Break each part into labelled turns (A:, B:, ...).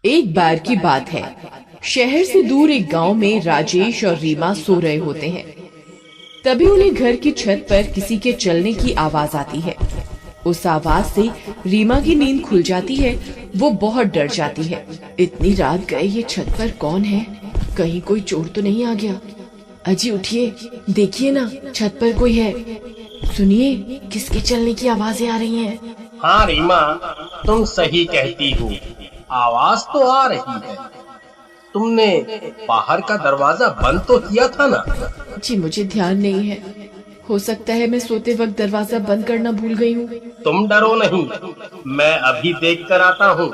A: एक बार की बात है। शहर से दूर एक गांव में राजेश और रीमा सो रहे होते हैं। तभी उन्हें घर की छत पर किसी के चलने की आवाज आती है। उस आवाज से रीमा की नींद खुल जाती है। वो बहुत डर जाती है। इतनी रात गए, ये छत पर कौन है? कहीं कोई चोर तो नहीं आ गया? अजी उठिए, देखिए ना, छत पर कोई है। सुनिए, किसके चलने की आवाजें आ रही हैं।
B: हाँ रीमा, तुम सही कहती हो। आवाज तो आ रही है। तुमने बाहर का दरवाजा बंद तो किया था ना?
A: जी मुझे ध्यान नहीं है। हो सकता है मैं सोते वक्त दरवाजा बंद करना भूल गई हूँ।
B: तुम डरो नहीं, मैं अभी देख कर आता हूँ।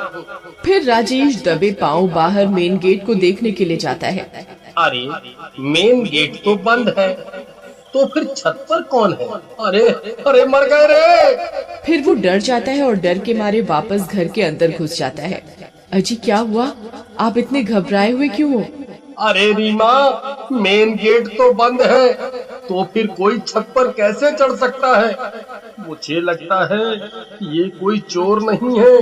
A: फिर राजेश दबे पांव बाहर मेन गेट को देखने के लिए जाता है।
B: अरे, मेन गेट तो बंद है, तो फिर छत पर कौन है? अरे अरे, मर गए रे!
A: फिर वो डर जाता है और डर के मारे वापस घर के अंदर घुस जाता है। अजी क्या हुआ? आप इतने घबराए हुए क्यों हो?
B: अरे रीमा, मेन गेट तो बंद है, तो फिर कोई छत पर कैसे चढ़ सकता है? मुझे लगता है ये कोई चोर नहीं है,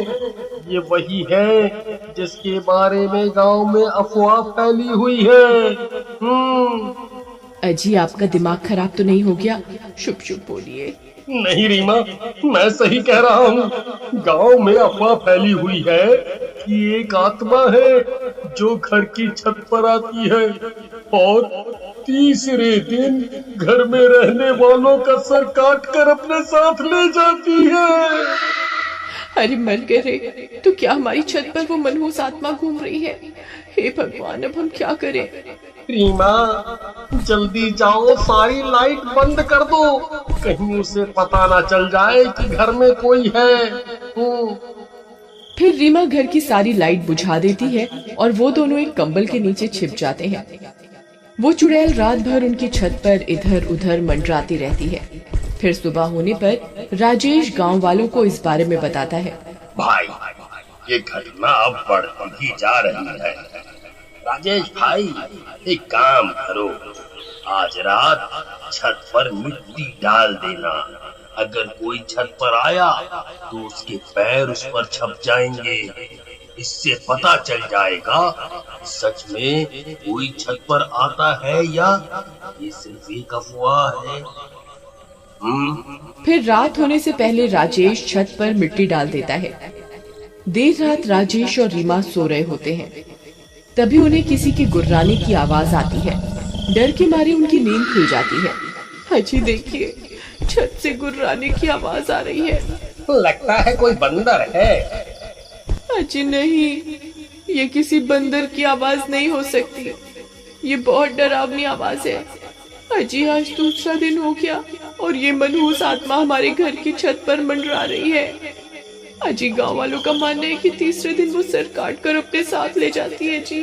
B: ये वही है जिसके बारे में गांव में अफवाह फैली हुई है।
A: अजी आपका दिमाग खराब तो नहीं हो गया? शुभ शुभ बोलिए।
B: नहीं रीमा, मैं सही कह रहा हूँ। गांव में अफवाह फैली हुई है कि एक आत्मा है जो घर की छत पर आती है और तीसरे दिन घर में रहने वालों का सर काट कर अपने साथ ले जाती है।
A: अरे मर गए रे! तो क्या हमारी छत पर वो मनहूस आत्मा घूम रही है? हे भगवान, अब हम क्या करें?
B: रीमा, जल्दी जाओ, सारी लाइट बंद कर दो, कहीं उसे पता ना चल जाए कि घर में कोई है।
A: फिर रीमा घर की सारी लाइट बुझा देती है और वो दोनों एक कंबल के नीचे छिप जाते हैं। वो चुड़ैल रात भर उनकी छत पर इधर उधर मंडराती रहती है। फिर सुबह होने पर राजेश गांव वालों को इस बारे में बताता है।
B: भाई, ये घटना अब बढ़ती ही जा रही है। राजेश भाई, एक काम करो, आज रात छत पर मिट्टी डाल देना। अगर कोई छत पर आया तो उसके पैर उस पर छप जाएंगे। इससे पता चल जाएगा सच में कोई छत पर आता है या ये सिर्फ एक अफवाह है।
A: फिर रात होने से पहले राजेश छत पर मिट्टी डाल देता है। देर रात राजेश और रीमा सो रहे होते हैं। तभी उन्हें किसी के गुर्राने की आवाज आती है। डर के मारे उनकी नींद खुल जाती है। अजी देखिए, छत से गुर्राने की आवाज आ रही है।
B: लगता है कोई बंदर है।
A: अजी नहीं, ये किसी बंदर की आवाज नहीं हो सकती। ये बहुत डरावनी आवाज है। अजी आज दूसरा दिन हो गया और ये मनहूस आत्मा हमारे घर की छत पर मंडरा रही है। अजी गांव वालों का मानना है कि तीसरे दिन वो सर काट कर अपने साथ ले जाती है। जी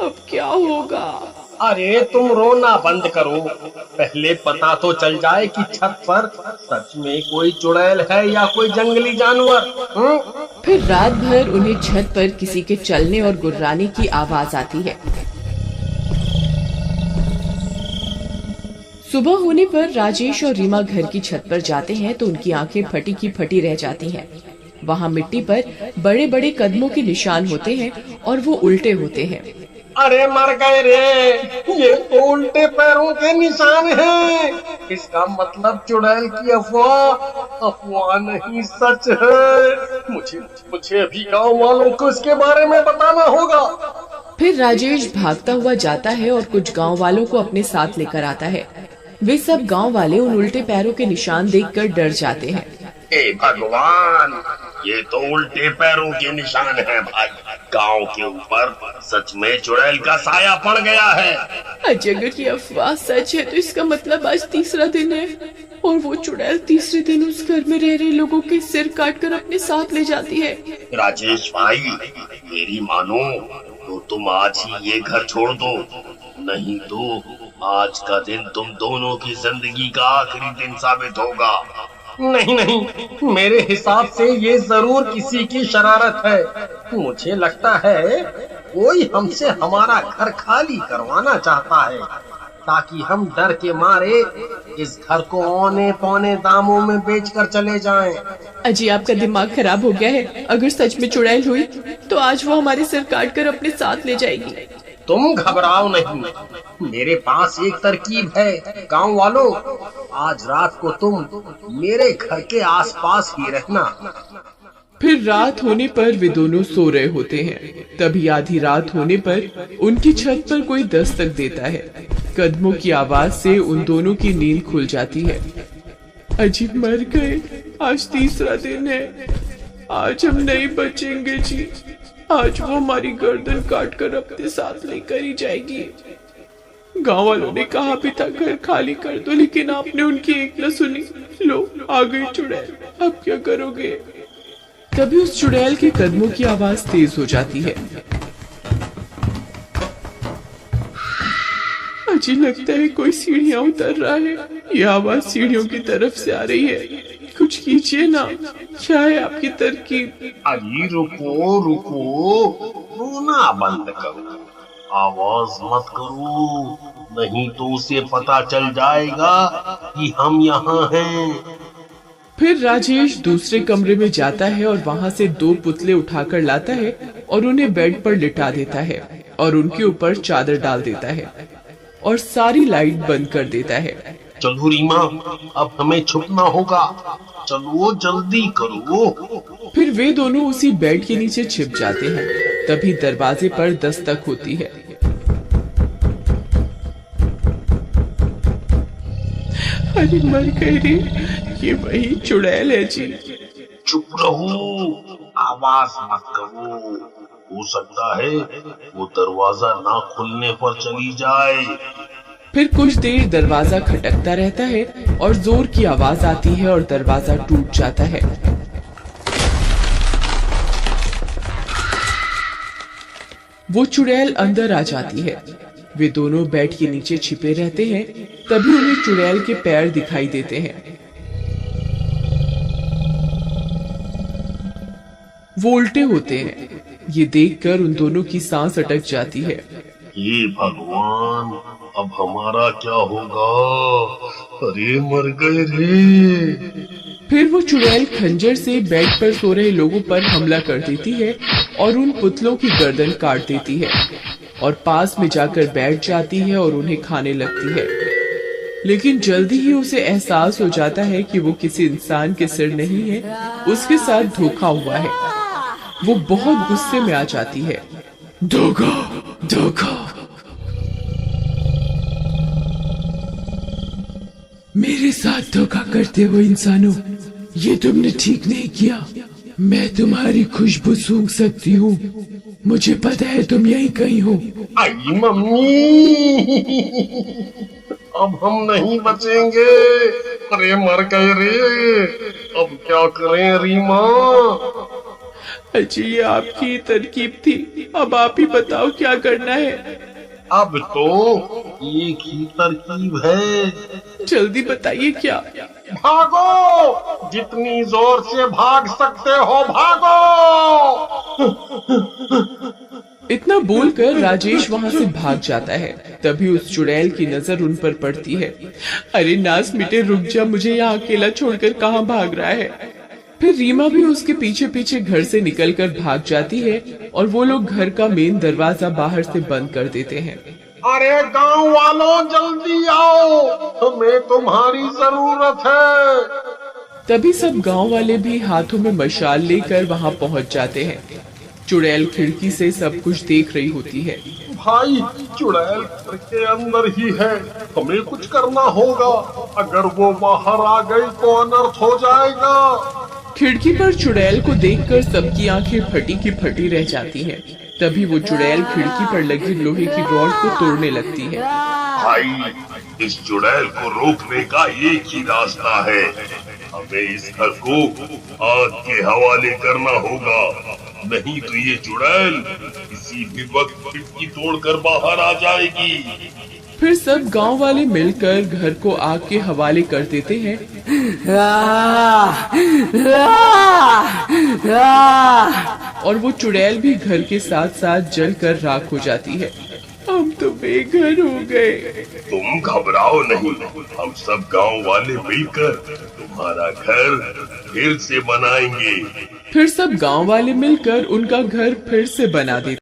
A: अब क्या होगा?
B: अरे तुम रोना बंद करो, पहले पता तो चल जाए कि छत पर सच में कोई चुड़ैल है या कोई जंगली जानवर।
A: फिर रात भर उन्हें छत पर किसी के चलने और गुर्राने की आवाज आती है। सुबह होने पर राजेश और रीमा घर की छत पर जाते हैं तो उनकी आंखें फटी की फटी रह जाती हैं। वहाँ मिट्टी पर बड़े बड़े कदमों के निशान होते हैं और वो उल्टे होते हैं।
B: अरे मर गए रे, ये तो उल्टे पैरों के निशान हैं। इसका मतलब चुड़ैल की अफवाह नहीं, सच है। मुझे अभी गांव वालों को इसके बारे में बताना होगा।
A: फिर राजेश भागता हुआ जाता है और कुछ गांव वालों को अपने साथ लेकर आता है। वे सब गांव वाले उन उल्टे पैरों के निशान देखकर डर जाते हैं।
B: हे भगवान, ये तो उल्टे पैरों के निशान हैं भाई। गांव के ऊपर सच में चुड़ैल का साया पड़ गया है।
A: अगर ये अफवाह सच है तो इसका मतलब आज तीसरा दिन है और वो चुड़ैल तीसरे दिन उस घर में रह रहे लोगों के सिर काट कर अपने साथ ले जाती है।
B: राजेश भाई, मेरी मानो तो तुम आज ही ये घर छोड़ दो, नहीं तो आज का दिन तुम दोनों की जिंदगी का आखिरी दिन साबित होगा। नहीं, मेरे हिसाब से ये जरूर किसी की शरारत है। मुझे लगता है कोई हमसे हमारा घर खाली करवाना चाहता है। ताकि हम डर के मारे इस घर को औने पौने दामों में बेचकर चले जाएं।
A: अजी आपका दिमाग खराब हो गया है। अगर सच में चुड़ैल हुई तो आज वो हमारे सिर काट कर अपने साथ ले जाएगी।
B: तुम घबराओ नहीं, मेरे पास एक तरकीब है। गांव वालों, आज रात को तुम मेरे घर के आसपास ही रहना।
A: फिर रात होने पर वे दोनों सो रहे होते हैं। तभी आधी रात होने पर उनकी छत पर कोई दस्तक देता है। कदमों की आवाज से उन दोनों की नींद खुल जाती है। अजी मर गए, आज तीसरा दिन है। आज हम नहीं बचेंगे जी। आज वो हमारी गर्दन काट कर अपने साथ लेकर ही जाएगी। गांव वालों ने कहा भी था घर खाली कर दो, लेकिन आपने उनकी एक न सुनी। लो आ गई चुड़ैल, अब क्या करोगे? तभी उस चुड़ैल के कदमों की आवाज तेज हो जाती है। अजी लगता है कोई सीढ़ियां उतर रहा है। यह आवाज सीढ़ियों की तरफ से आ रही है। कुछ कीजिए ना, क्या है आपकी तरकीब?
B: अजी रुको रुको, रोना बंद करो, आवाज मत करो, नहीं तो उसे पता चल जाएगा कि हम यहाँ हैं।
A: फिर राजेश दूसरे कमरे में जाता है और वहाँ से 2 पुतले उठाकर लाता है और उन्हें बेड पर लिटा देता है और उनके ऊपर चादर डाल देता है और सारी लाइट बंद कर देता है।
B: चलो रीमा, अब हमें छुपना होगा, चलो जल्दी करो।
A: फिर वे दोनों उसी बेड के नीचे छिप जाते हैं। तभी दरवाजे पर दस्तक होती है। अरे मर गए रे, ये वही चुड़ैल है जी।
B: चुप रहो, आवाज मत करो, हो सकता है वो दरवाजा ना खुलने पर चली जाए।
A: फिर कुछ देर दरवाजा खटकता रहता है और जोर की आवाज आती है और दरवाजा टूट जाता है। वो चुड़ैल अंदर आ जाती है। वे दोनों बेड के नीचे छिपे रहते हैं। तभी उन्हें चुड़ैल के पैर दिखाई देते हैं। वो उल्टे होते हैं। ये देखकर उन दोनों की सांस अटक जाती है।
B: हे भगवान, अब हमारा क्या होगा? अरे मर गए रे।
A: फिर वो चुड़ैल खंजर से बेड पर सो रहे लोगों पर हमला कर देती है और उन पुतलों की गर्दन काट देती है और पास में जाकर बैठ जाती है और उन्हें खाने लगती है। लेकिन जल्दी ही उसे एहसास हो जाता है कि वो किसी इंसान के सिर नहीं है, उसके साथ धोखा हुआ है। वो बहुत गुस्से में आ जाती है। धोखा, धोखा, मेरे साथ धोखा करते हो इंसानों, ये तुमने ठीक नहीं किया। मैं तुम्हारी खुशबू सूंघ सकती हूँ। मुझे पता है तुम यहीं कहीं हो।
B: आई मम्मी, अब हम नहीं बचेंगे। अरे मर गए रे, अब क्या करें रीमा?
A: अच्छा, ये आपकी तरकीब थी। अब आप ही बताओ क्या करना है।
B: अब तो एक ही तरकीब है।
A: जल्दी बताइए क्या?
B: भागो, जितनी जोर से भाग सकते हो भागो।
A: इतना बोलकर राजेश वहाँ से भाग जाता है। तभी उस चुड़ैल की नजर उन पर पड़ती है। अरे नास मिटे, रुक जा, मुझे यहाँ अकेला छोड़कर कहाँ भाग रहा है? फिर रीमा भी उसके पीछे पीछे घर से निकलकर भाग जाती है और वो लोग घर का मेन दरवाजा बाहर से बंद कर देते हैं।
B: अरे गांव वालों, जल्दी आओ, हमें तुम्हारी जरूरत है।
A: तभी सब गांव वाले भी हाथों में मशाल लेकर वहां पहुंच जाते हैं। चुड़ैल खिड़की से सब कुछ देख रही होती है।
B: भाई, चुड़ैल घर के अंदर ही है, हमें कुछ करना होगा। अगर वो बाहर आ गई तो अनर्थ हो जाएगा।
A: खिड़की पर चुड़ैल को देखकर सबकी आंखें फटी की फटी रह जाती हैं। तभी वो चुड़ैल खिड़की पर लगी लोहे की रॉड को तोड़ने लगती है।
B: भाई, इस चुड़ैल को रोकने का एक ही रास्ता है, हमें इस घर को आग के हवाले करना होगा, नहीं तो ये चुड़ैल किसी भी वक्त खिड़की तोड़कर बाहर आ जाएगी।
A: फिर सब गांव वाले मिलकर घर को आग के हवाले कर देते हैं। और वो चुड़ैल भी घर के साथ साथ जलकर राख हो जाती है।
C: हम तो बेघर हो गए।
B: तुम घबराओ नहीं, हम सब गांव वाले मिलकर तुम्हारा घर फिर से बनाएंगे।
C: फिर सब गांव वाले मिलकर उनका घर फिर से बना देते।